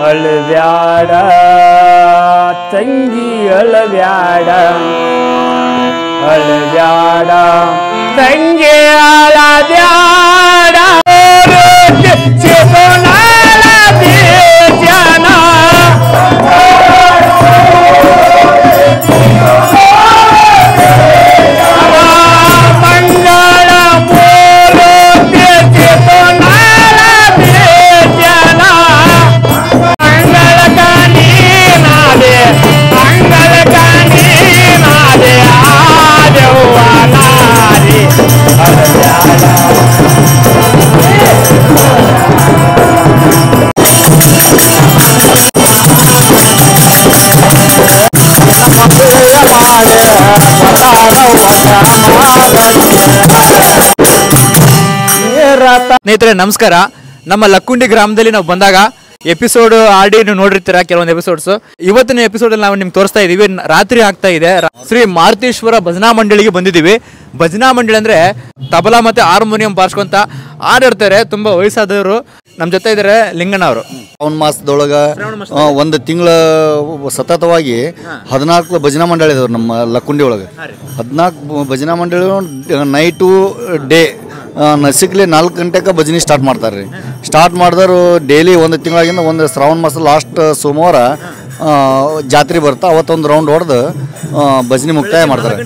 ಅಳಬ್ಯಾಡ ತಂಗಿ ಅಳಬ್ಯಾಡ ಅಳಬ್ಯಾಡ ತಂಗಿ ಅಳಬ್ಯಾಡ ಜನ ಸ್ನೇಹಿತರೆ ನಮಸ್ಕಾರ. ನಮ್ಮ ಲಕ್ಕುಂಡಿ ಗ್ರಾಮದಲ್ಲಿ ನಾವು ಬಂದಾಗ ಎಪಿಸೋಡ್ ಆಡಿ ನೀವು ನೋಡಿರ್ತೀರಾ ಕೆಲವೊಂದು ಎಪಿಸೋಡ್ಸ್. ಇವತ್ತಿನ ಎಪಿಸೋಡ್ ಅಲ್ಲಿ ನಾವು ನಿಮ್ಗೆ ತೋರಿಸ್ತಾ ಇದೀವಿ. ರಾತ್ರಿ ಆಗ್ತಾ ಇದೆ. ಶ್ರೀ ಮಾರುತೇಶ್ವರ ಭಜನಾ ಮಂಡಳಿಗೆ ಬಂದಿದ್ದೀವಿ. ಭಜನಾ ಮಂಡಳಿ ಅಂದ್ರೆ ತಬಲಾ ಮತ್ತೆ ಹಾರ್ಮೋನಿಯಂ ಬಾರಿಸ್ಕೊಂತ ಆಡಿರ್ತಾರೆ. ತುಂಬಾ ವಯಸ್ಸಾದವರು ನಮ್ಮ ಜೊತೆ ಇದ್ದಾರೆ. ಲಿಂಗಣ್ಣ ಅವರು ಶ್ರಾವಣ ಮಾಸದೊಳಗ ಒಂದು ತಿಂಗಳ ಸತತವಾಗಿ 14 ಭಜನಾ ಮಂಡಳಿ ಇದಾವೆ ನಮ್ಮ ಲಕ್ಕುಂಡಿ ಒಳಗೆ. 14 ಭಜನಾ ಮಂಡಳಿ ನೈಟು ಡೇ ನಸಿಕ್ಲಿ 4 ಗಂಟೆಗೆ ಭಜನೆ ಸ್ಟಾರ್ಟ್ ಮಾಡ್ತಾರೆ ರೀ. ಸ್ಟಾರ್ಟ್ ಮಾಡಿದವರು ಡೈಲಿ ಒಂದು ತಿಂಗಳಾಗಿಂದ ಒಂದು ಶ್ರಾವಣ ಮಾಸ ಲಾಸ್ಟ್ ಸೋಮವಾರ ಜಾತ್ರೆ ಬರ್ತಾ ಅವತ್ತೊಂದು ರೌಂಡ್ ಹೊಡೆದು ಭಜನೆ ಮುಕ್ತಾಯ ಮಾಡ್ತಾರೆ.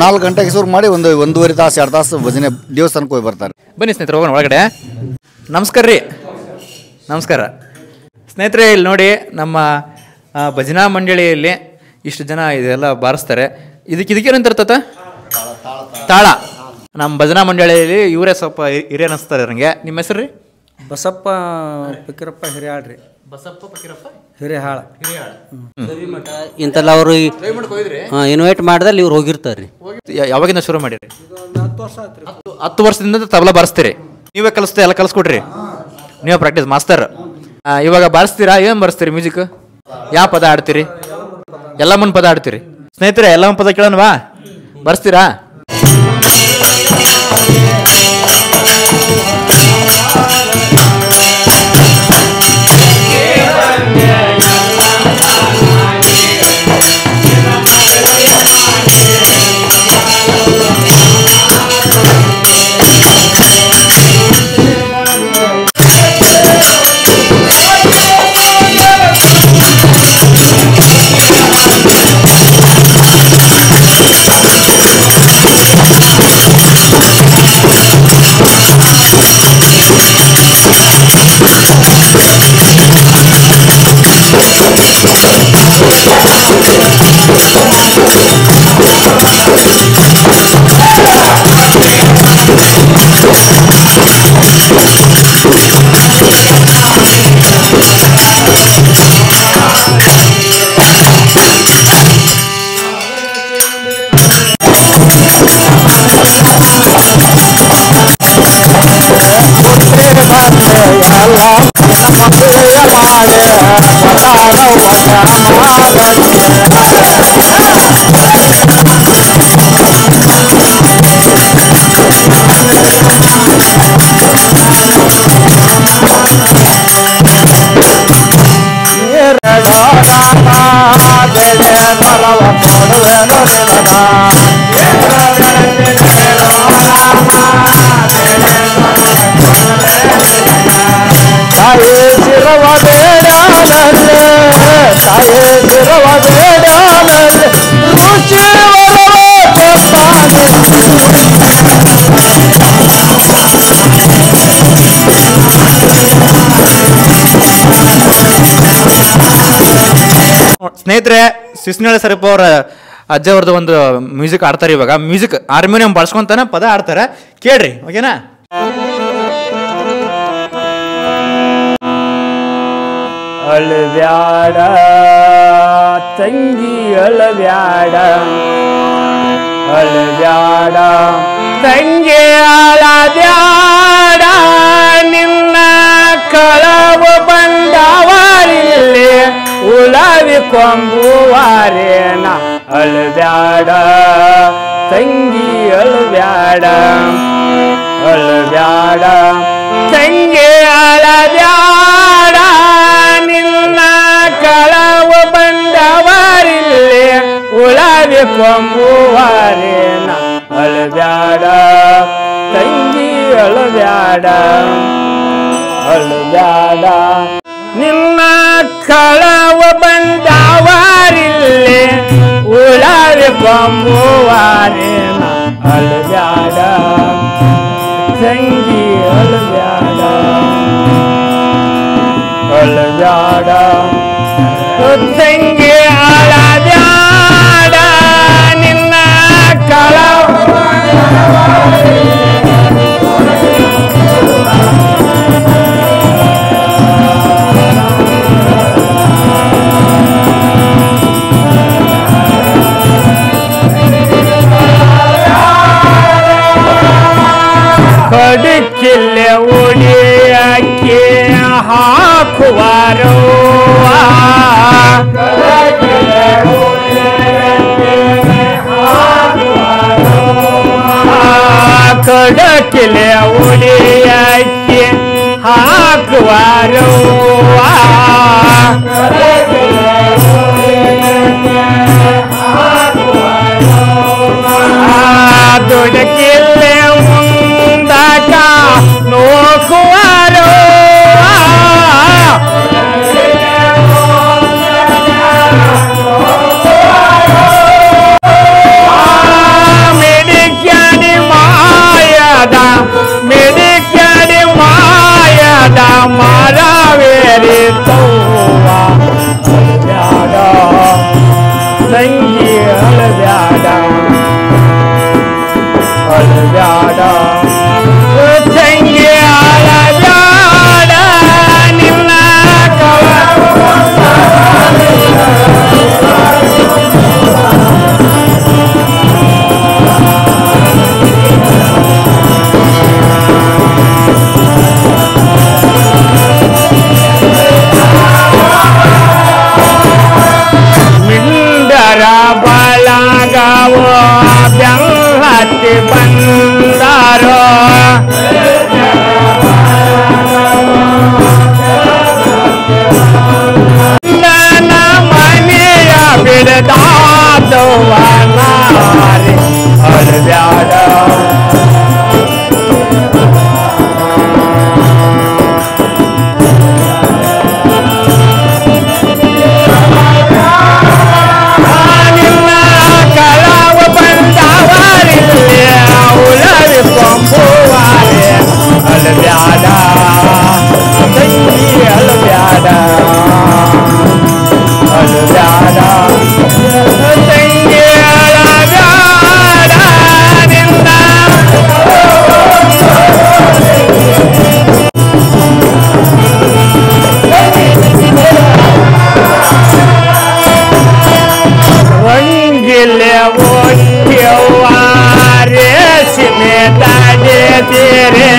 4 ಗಂಟೆಗೆ ಶುರು ಮಾಡಿ ಒಂದೂವರೆ ತಾಸು 2 ತಾಸು ಭಜನೆ ದೇವಸ್ಥಾನಕ್ಕೆ ಹೋಗಿ ಬರ್ತಾರೆ. ಬನ್ನಿ ಸ್ನೇಹಿತರೆ ಹೋಗೋಣ ಒಳಗಡೆ. ನಮಸ್ಕಾರ ರೀ. ನಮಸ್ಕಾರ ಸ್ನೇಹಿತರೆ. ಇಲ್ಲಿ ನೋಡಿ ನಮ್ಮ ಭಜನಾ ಮಂಡಳಿಯಲ್ಲಿ ಇಷ್ಟು ಜನ ಇದೆಲ್ಲ ಬಾರಿಸ್ತಾರೆ. ಇದಕ್ಕೇನಂತ ಇರ್ತತ? ತಾಳ. ನಮ್ಮ ಭಜನಾ ಮಂಡಳಿಯಲ್ಲಿ ಇವರೇ ಸ್ವಲ್ಪ ಹಿರಿಯ ಅನಿಸ್ತಾರೆ ನನಗೆ. ನಿಮ್ಮ ಹೆಸರು ರೀ? ಬಸಪ್ಪ ಫಕೀರಪ್ಪ ಹಿರಿಯಾಳ್ರಿ. ಬಸಪ್ಪ ಫಕೀರಪ್ಪ ಹಿರಿಯಾಳ. ಇಂತೆಲ್ಲ ಅವರು ಇನ್ವೈಟ್ ಮಾಡಿದಲ್ಲಿ ಇವ್ರು ಹೋಗಿರ್ತಾರೆ ರೀ. ಯಾವಾಗಿಂದ ಶುರು ಮಾಡಿರಿ? 10 ವರ್ಷದಿಂದ ತಬಲಾ ಬಾರಿಸ್ತೀರಿ. ನೀವೇ ಕಲಿಸ್ತಾ ಎಲ್ಲ ಕಲಿಸ್ಕೊಡ್ರಿ. ನೀವೇ ಪ್ರಾಕ್ಟೀಸ್ ಮಾಸ್ತರ್. ಇವಾಗ ಬಾರಿಸ್ತೀರಾ? ಏನು ಬಾರಿಸ್ತೀರಿ ಮ್ಯೂಸಿಕ್? ಯಾವ ಪದ ಆಡ್ತೀರಿ? ಎಲ್ಲಮ್ಮನ ಪದ ಆಡ್ತೀರಿ? ಸ್ನೇಹಿತರೆ ಎಲ್ಲಮ್ಮನ ಪದ ಕೇಳೋಣವಾ? ಬಾರಿಸ್ತೀರಾ? ಸ್ನೇಹಿತರೆ ಸಿಸ್ನಳ್ಳಿ ಸರಪ್ಪ ಅವರ ಅಜ್ಜ ಅವ್ರದ್ದು ಒಂದು ಮ್ಯೂಸಿಕ್ ಆಡ್ತಾರೆ. ಇವಾಗ ಮ್ಯೂಸಿಕ್ ಹಾರ್ಮೋನಿಯಂ ಬಳಸ್ಕೊಂತಾನೆ ಪದ ಆಡ್ತಾರೆ. ಕೇಳ್ರಿ, ಓಕೆನಾ? ಅಳಬ್ಯಾಡ ತಂಗಿ ಅಳಬ್ಯಾಡ ಅಳಬ್ಯಾಡ ತಂಗಿ ಅಳಬ್ಯಾಡ ನಿನ್ನ ಕಳವು ಬಂದವರಿಲ್ಲಿ ಉಳವಿ ಕೊಂಬುವಾರೇನ ಅಳಬ್ಯಾಡ ತಂಗಿ ಅಳಬ್ಯಾಡ ಅಳಬ್ಯಾಡ ತಂಗಿ ಅಳಬ್ಯಾಡ ನಿನ್ನ ಕೊಂಬುವಾರೇನ ಅಳಬ್ಯಾಡ ತಂಗಿ ಅಳಬ್ಯಾಡ ಅಳಬ್ಯಾಡ ನಿನ್ನ ಕಳವ ಬಂದವರಿಲ್ಲೇ ಉಳವೆ ಕೊಂಬುವಾರೇನ ಅಳಬ್ಯಾಡ ತಂಗಿ ಅಳಬ್ಯಾಡ ಅಳಬ್ಯಾಡ ತಂಗಿ ಅಳಬ್ಯಾಡ ನಿನ್ನ ಕಳವ ಕಡುಕಿಲ್ಲೆ ಉಳಿಯಕ್ಕೆ ಹಾಕುವಾರೋ ಕಡಕಿಲೆ ಉಳಿಯಕ್ಕೆ ಹಾಕುವಾರೋ ದುಡಕಿಲ್ಲೆ ಮುಂದಕ ನೋಕುವಾರೋ ಮೆಡಿಕ್ಯಾಡಿ ಮಾಯದ ಮರವೇರಿ ತವ್ವ ಅಳಬ್ಯಾಡ ತಂಗಿ ಅಳಬ್ಯಾಡ ಅಳಬ್ಯಾಡ ತಂಗಿ ಅಳಬ್ಯಾಡ ನಿನ್ನ ಮಿಂಡರ ಬಳಗವ ಬೆಂಹತ್ತಿ ಬಂದಾರೋ ನನ್ನ ಮನೆಯ ಬಿಡದಾದವ ನಾರಿ ಅಳಬ್ಯಾಡ ನಿನ್ನ ಕಳವ ಬಂದವರಿಲ್ಲೇ ಉಳವಿ ಕೊಂಬುವಾರೆ ಅಳಬ್ಯಾಡ ತಂಗಿ ಅಳಬ್ಯಾಡ ಅಳಬ್ಯಾಡ ತಂಗಿ ಅಳಬ್ಯಾಡ ನಿನ್ನ ರಂಗಿಲೆ ಓಟ್ಯವ್ವ ರೇಷ್ಮೆ ದಾಡೆ ತೀರೆ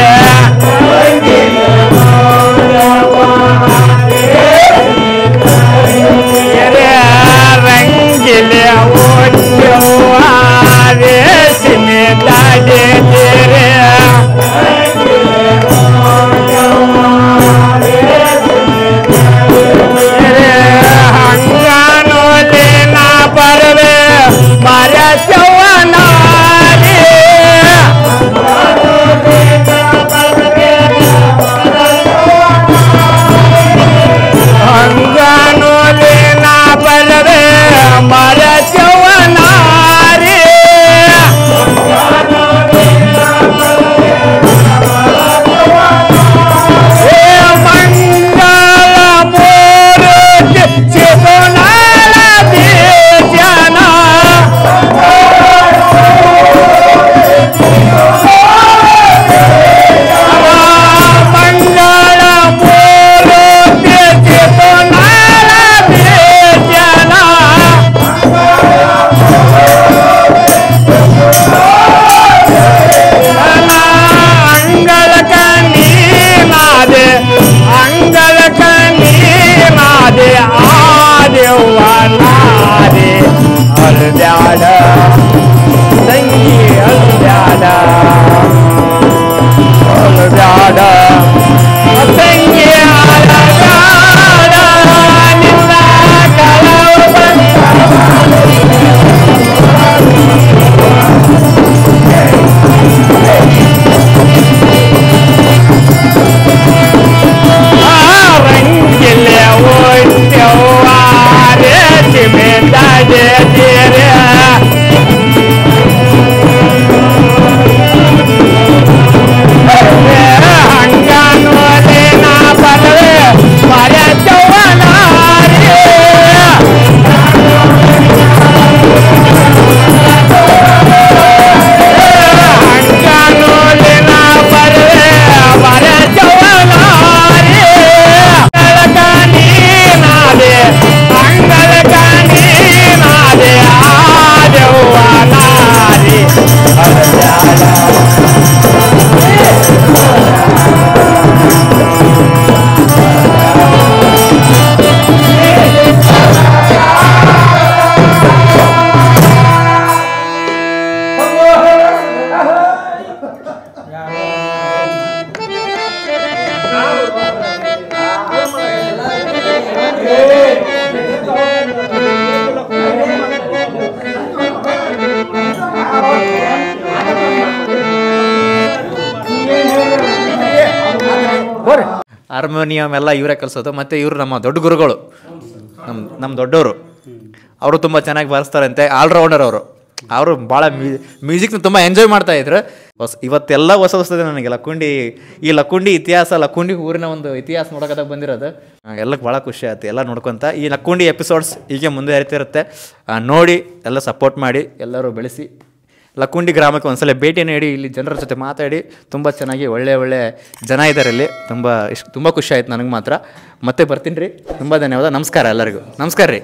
ಹಾರ್ಮೋನಿಯಂ ಎಲ್ಲ ಇವರೇ ಕಲಿಸೋದು. ಮತ್ತು ಇವರು ನಮ್ಮ ದೊಡ್ಡ ಗುರುಗಳು, ನಮ್ಮ ದೊಡ್ಡವರು. ಅವರು ತುಂಬ ಚೆನ್ನಾಗಿ ಬಾರಿಸ್ತಾರಂತೆ, ಆಲ್ರೌಂಡರ್ ಅವರು ಭಾಳ ಮ್ಯೂಸಿಕ್ನ ತುಂಬ ಎಂಜಾಯ್ ಮಾಡ್ತಾಯಿದ್ರು. ಇವತ್ತೆಲ್ಲ ಹೊಸದಿದೆ ನನಗೆ ಈ ಲಕ್ಕುಂಡಿ ಇತಿಹಾಸ, ಲಕ್ಕುಂಡಿ ಊರಿನ ಒಂದು ಇತಿಹಾಸ ನೋಡೋಕೆ ಬಂದಿರೋದು. ಎಲ್ಲಕ್ಕೆ ಭಾಳ ಖುಷಿ ಆಯ್ತು ಎಲ್ಲ ನೋಡ್ಕೊತ. ಈ ಲಕ್ಕುಂಡಿ ಎಪಿಸೋಡ್ಸ್ ಹೀಗೆ ಮುಂದುವರಿತಿರುತ್ತೆ. ನೋಡಿ, ಎಲ್ಲ ಸಪೋರ್ಟ್ ಮಾಡಿ, ಎಲ್ಲರೂ ಬೆಳೆಸಿ. ಲಕ್ಕುಂಡಿ ಗ್ರಾಮಕ್ಕೆ ಒಂದ್ಸಲ ಭೇಟಿ ನೀಡಿ, ಇಲ್ಲಿ ಜನರ ಜೊತೆ ಮಾತಾಡಿ. ತುಂಬ ಚೆನ್ನಾಗಿ ಒಳ್ಳೆ ಜನ ಇದ್ದಾರೆ ಇಲ್ಲಿ. ತುಂಬ ಖುಷಿ ಆಯ್ತು ನನಗೆ ಮಾತ್ರ. ಮತ್ತೆ ಬರ್ತೀನಿ ರೀ. ತುಂಬ ಧನ್ಯವಾದ. ನಮಸ್ಕಾರ ಎಲ್ಲರಿಗೂ. ನಮಸ್ಕಾರ ರೀ.